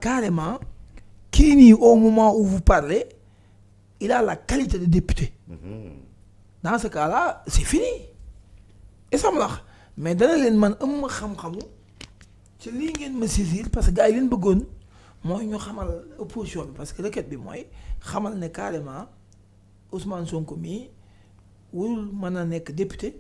carrément kii nii au moment où vous parlez il a la qualité de député. Dans ce cas-là c'est fini. et ça me wax mais dana leen man am ma xam-xamu ci lii ngeen ma saisir parce que gars yi leen bëggoon mooy ñu xamal opposition bi parce que requête bi mooy xamal ne carrément Ousmane Sonko mii warul mën a nekk député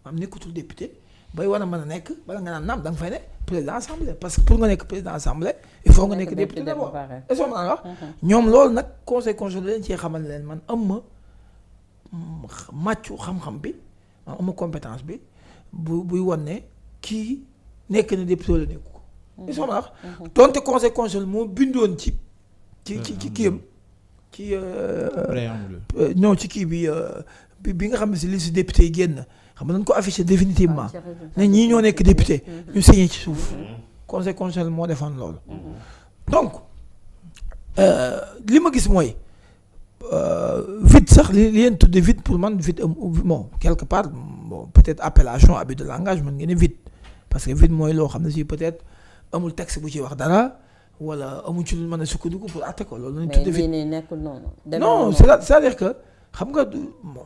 am nekkutul député bay war a mën a nekk bala nga naan naam da nga fay ne président assemblée parce que pour nga nekk président assemblée il faut nga nekk député d'abord est-ce que ma wax ñoom loolu nag conseil constitutionnel leen cee xamal leen man am ma màccu xam-xam bi man am ma compétence bi buy wan ne kii nekk na député la nekku ko est-ce que ma wax donte conseil constitutionnel moo bindoon ci kiyam ci non ci kii bi nga xam ne si liste député yi génn xam nga nañ ko affiché définitivement ne ñii ñoo nekk député ñu signé ci suuf conseil constitutionnel moo defoon loolu donc li ma gis mooy vide sax li leen tudde vide pour man vide bon quelque part bon peut-être appellation abus de langage mën ngeen ne vide parce que vide mooy loo xam ne si peut-être amul texte bu ci wax dara wala amuñ ci lu mën a sukkandiku pour àtte ko loolu lañ tudde vide mais nekkul noonu non c'est-à-dire que xam nga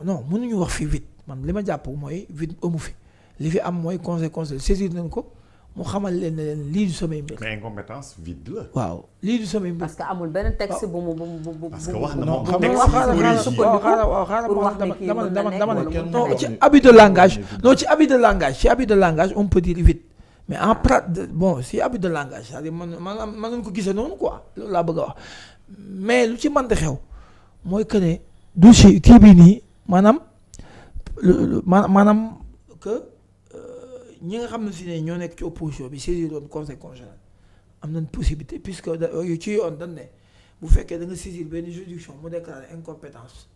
non mënuñu wax fii vide man li ma jàpp mooy vide amu fi li fi am mooy conseil saisir nañ ko mu xamal leen ne leen lii du samay mbir. mais incompétence vide la. waaw lii du samay mbir. parce que amul benn texte bu mu parce que wax na moom non ci abus de langage non ci abus de langage on peut dire vide mais en bon si abus de langage c'est-à-dire man nañu ko gisee noonu quoi loolu laa bëgg a wax mais lu ci mën di xew mooy que ne du si kii bii nii maanaam que ñi nga xam ne si ne ñoo nekk ci opposition bi saisir doon conseil constitutionnel am nañ possibilité puisque ci yoon dañ ne bu fekkee da nga saisir benn juridiction mu déclarer incompétence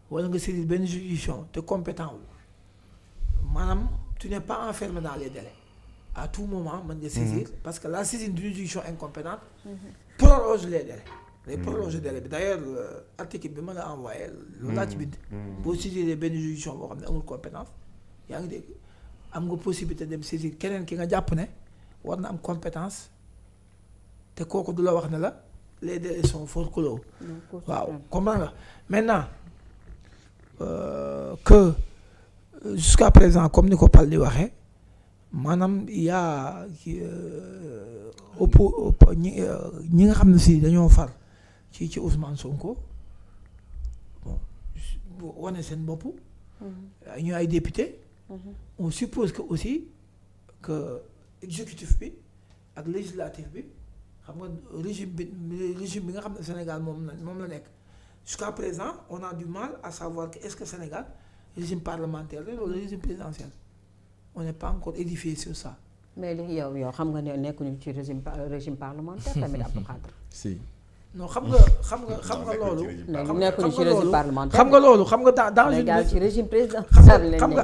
wala nga saisir benn juridiction te compétent wu maanaam tu n'es pas enfermé dans les délais à tout moment mën nga saisir parce que la saisine d'une juridiction incompétente prolonge les délais day prolonger délai bi d'ailleurs article bi ma la envoyé loolu laa ci bind boo saisir benn juridiction boo xam ne amul compétence yaa ngi dégg am nga possibilité dem saisir keneen ki nga jàpp ne war na am compétence te kooku du la wax ne la les délais sont fort clos waaw comprends nga maintenant que jusqu'à présent comme ni ko Pal di waxee maanaam yaa ñi nga xam ne si dañoo far ci Ousmane Sonko bon wane seen bopp ñu ay député on suppose que aussi que exécutif bi ak législatif bi xam nga régime bi nga xam ne Sénégal moom la nekk jusqu'à présent on a du mal à savoir que est-ce que Sénégal régime parlementaire la wala régime présidentiel on n'est pas encore édifié sur ça. mais li yow xam nga ne nekkuñu ci régime parlementaire tamit Abdou Khadre. si. non xam nga loolu. nekkuñu ci régime parlementaire. xam nga loolu xam nga dans une ci régime présidentiel xam nga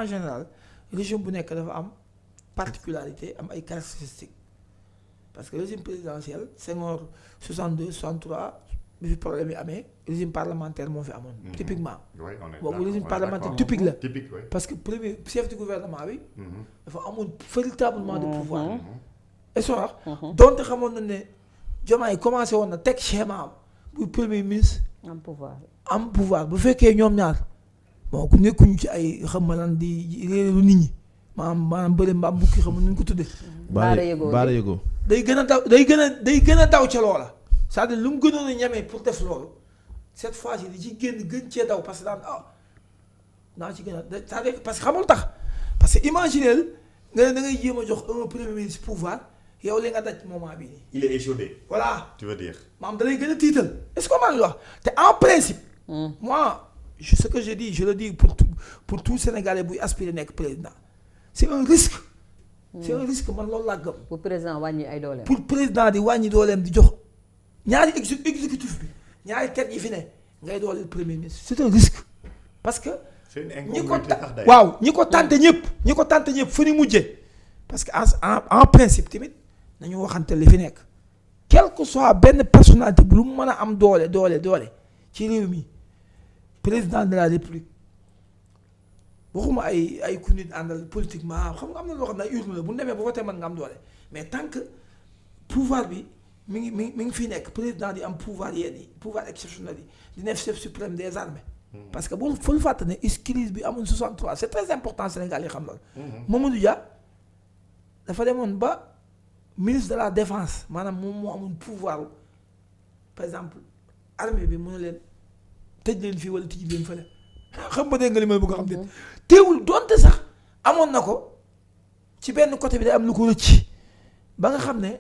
en général régime bu nekk dafa am particularité am ay caractéristiques parce que régime présidentiel Senghor 62 63 bi fi problème yi amee régime parlementaire moo fi amoon. typiquement. boobu régime parlementaire typique la. parce que premier chef du gouvernement bi. dafa amoon véritablement de pouvoir. espoir donte xamoon na ne Diomaye commencé woon na teg schéma am bu premier ministre am pouvoir bu fekkee ñoom ñaar bon ku nekkuñu ci ay xam nga lan di réeru nit ñi maanaam bëri mbaam bukki xam nu ñu ko tuddee baara yëgoo day gën a daw ca loola c'est-à-dire lu mu gënoon a ñemee pour def loolu cette fois-ci di ci gën cee daw parce que naa ci gën a c'est-à-dire parce que xamul tax parce que imaginez nga ne da ngay jéem a jox un premier ministre pouvoir yow li nga daj moment bii nii. il est échaudé. voilà tu veux dire. maam da lay gën a tiital est-ce que man wax te en principe. moi ce que je dis je le dis pour tout Sénégalais buy aspirer nekk président c'est un risque. c'est un risque man loolu laa gëm. pour président wàññi ay dooleem. pour président di wàññi dooleem di jox ñaari exécutif bi ñaari tête yi fi ne ngay dooleel premier ministre c'est un risque parce que. ñi ko tànte ñëpp fu ñu mujjee parce que en principe tamit nañu waxante li fi nekk quel que soit benn personnalité bu lu mu mën a am doole ci réew mi président de la république waxuma ay ku nit àndal politiquement xam nga am na loo xam ne ay urne la bu ñu demee ba voté mën nga am doole mais tant que pouvoir bi mi ngi fi nekk président di am pouvoir yenn yi pouvoir exceptionnel yi di nekk chef suprême des armées. parce que bul ful fàtte ne crise bi amoon 63 c'est très important Sénégal yi xam loolu. Mamadou Dia dafa demoon ba ministre de la défense maanaam moom moo amoon pouvoir par exemple armée bi mën na leen tëj leen fii wala tëj leen fële xam nga dégg nga li ma bëgg a xam ne teewul donte sax amoon na ko ci benn côté bi day am lu ko rëcc ba nga xam ne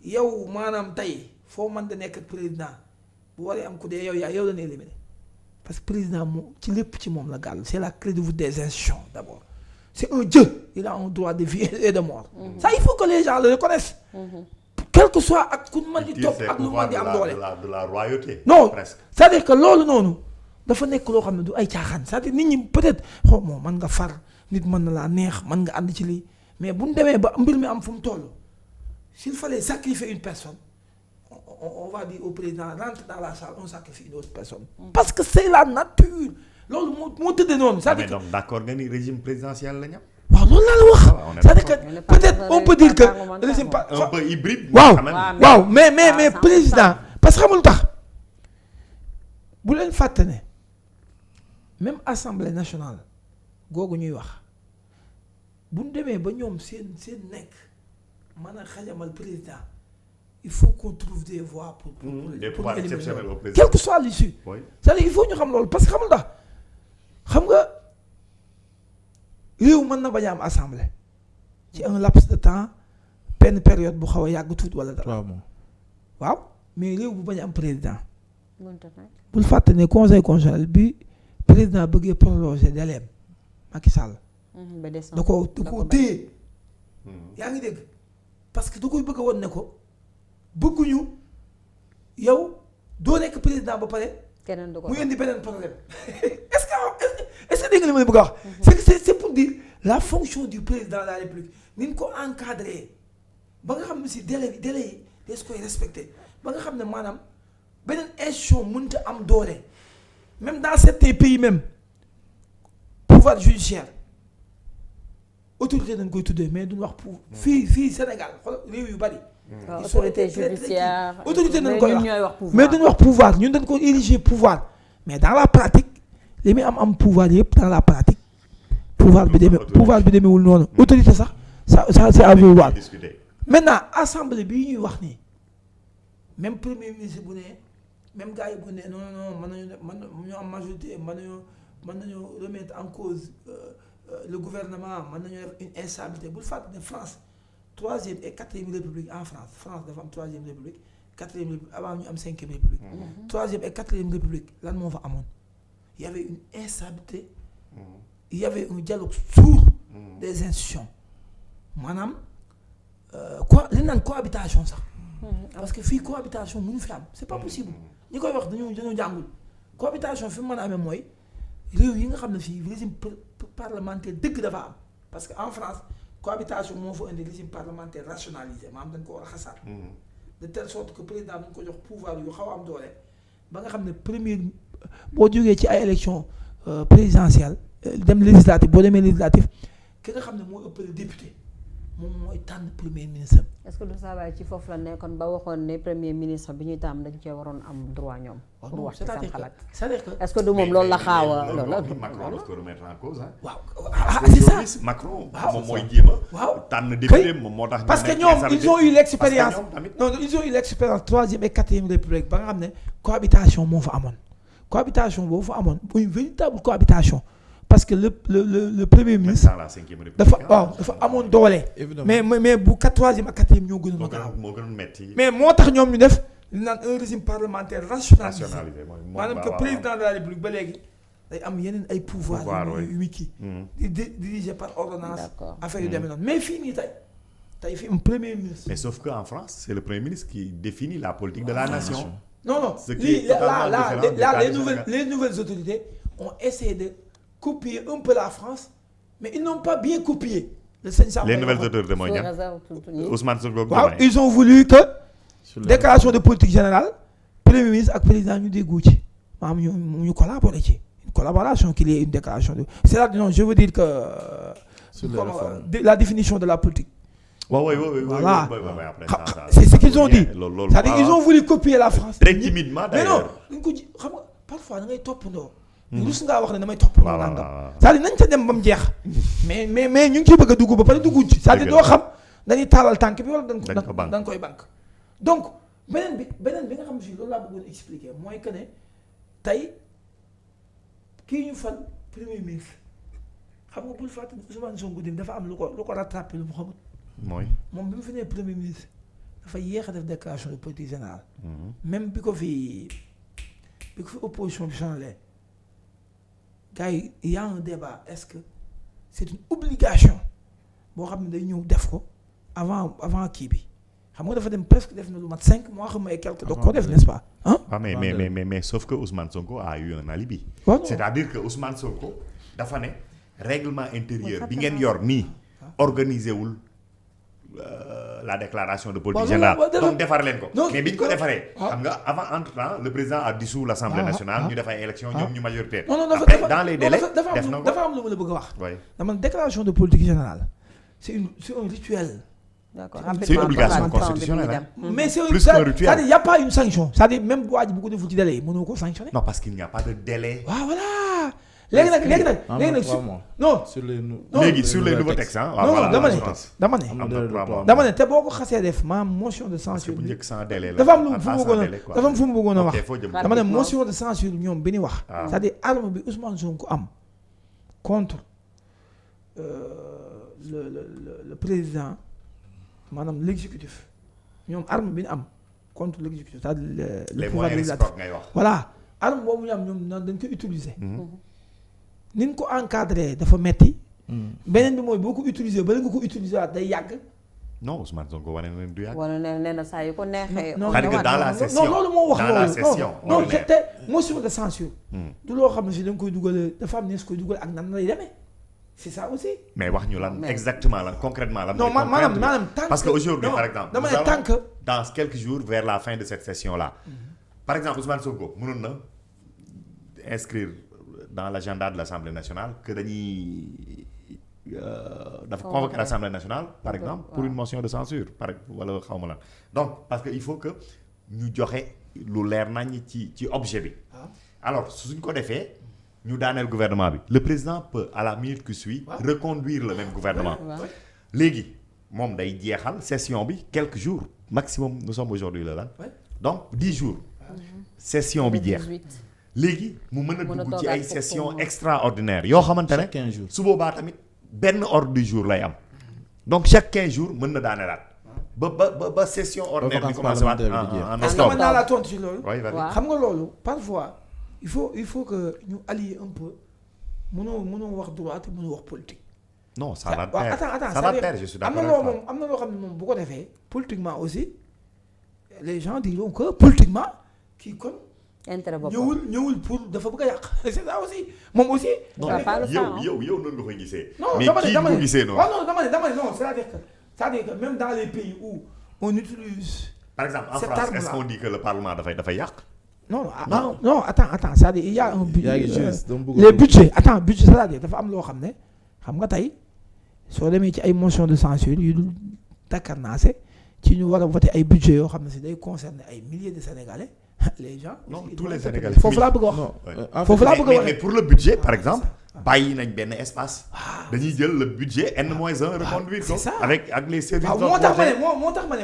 yow maanaam tey foo mën da nekk ak président bu waree am ku dee yow la ne éliminé parce que président moom ci lépp ci moom la gàll c'est la clé de voûte des institutions d'abord c'est un dieu il a un droit de vie et de mort. Ça il faut que les gens le reconnaissent. Quel que soit ak ku mën di topp ak lu mën di am doole de la royauté. non presque. c'est-à-dire que loolu noonu dafa nekk loo xam ne du ay caaxaan c'est-à-dire nit ñi peut-être xaw ma mën nga far nit mën na laa neex mën nga ànd ci lii mais bu ñu demee ba mbir mi am fu mu toll s'il fallait sacrifier une personne on va dire au président rentre dans la salle on sacrifie une autre personne. parce que c'est la nature loolu moo tëddee noonu. c'est-à-dire mais donc d'accord nga ni régime présidentiel la ñu am. waaw loolu laa la wax. c'est-à-dire que peut-être on peut dire que régime un peu hybride. waaw mais président parce que xamul tax bu leen fàtte ne même assemblée nationale googu ñuy wax bu ñu demee ba ñoom seen nekk mën a xajamal président il faut qu'on trouve des voies pour des pouvoirs exceptionnels au président quel que soit l'issue. Oui. C'est-à-dire il faut ñu xam loolu parce que xamul tax xam nga réew mën na bañ a am assemblée ci un laps de temps benn période bu xaw a yàgg tuuti wala dara. 3 mois. waaw mais réew bu bañ a am président. mënta nekk. bul fàtte ne conseil constitutionnel bi président bëggee prolonger délai Macky Sall. ba décembre da koo téye. yaa ngi dégg parce que da koy bëgg a woon ne ko bëgguñu yow doo nekk président ba pare. keneen du ko mu indi beneen problème est-ce que dégg nga li ma bëgg a wax. c'est pour dire la fonction du président de la République ni ñu ko encadré ba nga xam ne si délai yi des koy respecté ba nga xam ne maanaam beneen institution mënta am doole même dans certains pays même pouvoir judiciaire autorité dañ koy tuddee mais duñ wax pour fii Sénégal xool réew yu bari. autorité judiciaire autorité dañ koy wax mais duñ wax pouvoir ñun dañ ko ériger pouvoir mais dans la pratique li muy am pouvoir yëpp dans la pratique pouvoir bi demeewul noonu autorité sax ça c'est à voir. Maintenant assemblée bii ñuy wax nii même premier ministre bu ne même gars yi bu ne non mën nañu am majorité mën nañu remettre en cause le gouvernement mën nañu def une instabilité bul fàtte ne France 3e et 4e république en France dafa am 3e république 4e république avant ñu am 5e république. 3e et 4e république lan moo fa amoon il y avait une instabilité il y avait un dialogue sourd des institutions maanaam quoi li naan cohabitation sax. parce que fii cohabitation mënu fi am c'est pas possible ñi koy wax dañoo jàngul cohabitation fi mu mën a amee mooy réew yi nga xam ne fii régime parlementaire dëgg dafa am parce que en France cohabitation moo fa indi régime parlementaire rationalisé maanaam dañ ko war a xasaat. de telle sorte que président dañ ko jox pouvoir yu xaw a am doole ba nga xam ne premier boo jógee ci ay élections présidentielles dem législative boo demee législative ki nga xam ne moo ëppale député. moom mooy tànn premier ministre. est-ce que du saa waay ci foofu la nekkoon ba waxoon ne premier ministre bi ñuy tàmm dañ cee waroon am droit ñoom. pour wax ci seen xalaat c'est-à-dire que est-ce que du moom loolu la xaaw a loolu Macron daf ko remettre en cause ah. waaw c'est ça Macron moom mooy jéem a. waaw tànn député moom moo tax. parce que ñoom ils ont eu l'expérience non ils ont eu l'expérience 3e et 4e république ba nga xam ne cohabitation moo fa amoon cohabitation boobu fa amoon une véritable cohabitation. parce que le premier ministre dafa amoon doole. mais bu 3e ak 4e ñoo gënoon a gaaw moo gënoon metti mais moo tax ñoom ñu def li naan un régime parlementaire rationalisé maanaam que président de la République ba léegi day am yeneen ay pouvoir yu kii dirigé par ordonnance affaire yu demee noonu mais fii nii tey fi un premier ministre. mais sauf que en France c'est le premier ministre qui définit la politique de la nation. non lii là les nouvelles autorités ont essayé de copier un peu la France mais ils n'ont pas bien copié. les nouvelles autorités mooy ñan Ousmane Sonko. waaw ils ont voulu que déclaration de politique générale premier ministre ak président ñu déggoo ci maanaam ñu collaborer ci une collaboration qu'il y ait une déclaration de c'est-à-dire non je veux dire que la définition de la politique Voilà. Après ça, C'est ce qu'ils ont dit. loolu C'est-à-dire ils ont voulu copier la France. très timidement mais non d'ailleurs. dañ ko ji xam nga parfois da ngay toppandoo. rus ngaa wax ne damay toppandoo Waaw, nangam. waaw. c'est-à-dire nañ ca dem ba mu jeex. mais ñu ngi ciy bëgg a dugg ba pare dugguñ ci. c'est-à-dire doo xam dañuy taalal tànk bi wala dañ koy banque. donc beneen bi nga xam si loolu laa bëggoon expliquer mooy que ne tey kii ñu fal premier ministre xam nga bul fàttali Ousmane Sonko dafa am lu ko rattrapé lu mu xamul. mooy. moom bi mu fi nee premier ministre dafa yéex a def déclaration de politique générale. même bi ko fi opposition bi changé gars yi y a un débat est-ce que c'est une obligation boo xam ne day ñëw def ko avant kii bi xam nga dafa dem presque def na lu mat 5 mois xam nga ay quelque doog ko def n'est-ce pas ah. mais sauf que Ousmane Sonko a eu un alibi. C'est-à-dire que Ousmane Sonko dafa ne règlement intérieur bi ngeen yor nii organisé wul. La déclaration de politique générale donc defar leen ko mais bi ñu ko defaree xam nga avant entre-temps le président a dissous l'Assemblée nationale ñu def ay élections ñoom ñu majoritaire après dans les délais def na ko dafa am lu ma la bëgg a wax oui dama déclaration de politique générale c'est un rituel. D'accord. C'est une obligation constitutionnelle mais c'est plus qu'un rituel. c'est-à-dire y a pas une sanction c'est-à-dire même waa ji bu ko deful ci délai yi mënoo ko sanctionner. non parce qu'il n'y a pas de délai. waaw voilà. léegi nag non sur les nouveaux textes non dama ne te boo ko xasee def maanaam motion de censure bu njëkk sans délai la dafa am fu mu bëggoon a wax dama ne motion de censure ñoom bi ni wax c'est-à-dire arme bi Ousmane Sonko am contre le président maanaam l'exécutif ñoom arme bi ñu am contre l'exécutif c'est-à-dire le pouvoir législatif ngay wax voilà arme boobu ñu am ñoom dañ ko utiliser ni ñu ko encadré dafa metti beneen bi mooy boo ko utiliser bala nga ko utiliser waat day yàgg. non Ousmane Sonko wane na du yàgg. wane na ne saa yu ko neexee. non dans la session loolu moo wax dans la session non te motion de censure du loo xam ne si da nga koy dugal dafa am ne su koy dugal ak nan lay demee c'est ça aussi. mais wax ñu lan exactement lan concrètement lan. non maanaam tant que parce que aujourd'hui par exemple. dama ne tant que dans quelques jours vers la fin de cette session là. par exemple Ousmane Sonko mënoon na inscrire dans l'agenda de l'Assemblée nationale que dañuy dafa convoquer l'Assemblée nationale par exemple pour une motion de censure wala xaw ma la donc parce que il faut que ñu joxe lu leer nañ ci objet bi. alors suñ ko defee ñu daaneel gouvernement bi le président peut à la minute qui suit reconduire le même gouvernement. léegi moom day jeexal session bi quelques jours maximum nous sommes aujourd'hui là donc 10 jours. session bi jeex. léegi mu mën a dugg ci ay session extraordinaire yoo xamante ne 15 jours su boobaa tamit benn ordre du jour lay am donc chaque 15 jours mën na daanelaat ba session ordinaire bi commencé waat en octobre. mën naa laa tontu ci loolu. xam nga loolu parfois il faut que ñu allier un peu mënoo wax droit te mënoo wax politique. non ça va de pair attends ça va de pair je suis d'accord am na loo xam ne moom bu ko defee politiquement aussi les gens diront que politiquement kii kon. intérêt boppam ñëwul pour dafa bëgg a yàq c'est ça aussi moom aussi. non yow noonu nga koy gisee. non mais kii bu gisee noonu. non dama ne non c'est-à-dire que même dans les pays où on utilise. par exemple en France est-ce qu'on dit que le parlement dafay yàq. non attends c'est-à-dire il y a un budget. les budgets budget c'est-à-dire dafa am loo xam ne xam nga tey soo demee ci ay motion de censure yu dul Dakar naase ci ñu war a voter ay budget yoo xam ne si day concerner ay milliers de Sénégalais. les gens non tous les Sénégalais foofu laa bëgg a wax foofu laa bëgg a wax mais pour le budget par exemple bàyyi nañ benn espace dañuy jël le budget N-1 reconduire ko avec les services moo tax ma ne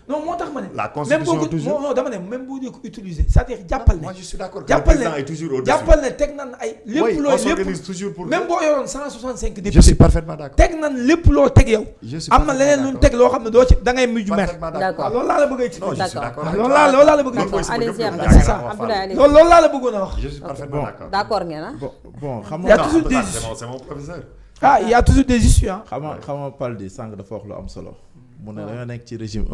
non moo tax ma ne la constitution toujours non dama ne même boo dee ko utiliser c'est-à-dire jàppal ne moi je suis d'accord que le président est toujours au-dessus jàppal ne teg nan ay lépp loo toujours pour même boo yoroon 165 députés je suis parfaitement d'accord teg nan lépp loo teg yow am na leneen lu ñu teg loo xam ne doo ci da ngay mujj mer d'accord loolu laa la bëgg a ci loolu laa la bëgg a c'est ça loolu laa la bëggoon a wax je suis parfaitement d'accord d'accord ngeen bon xam nga toujours des c'est mon professeur il y a toujours des issues xam nga Paldi sànq dafa wax lu am solo mu ne dañoo nekk ci régime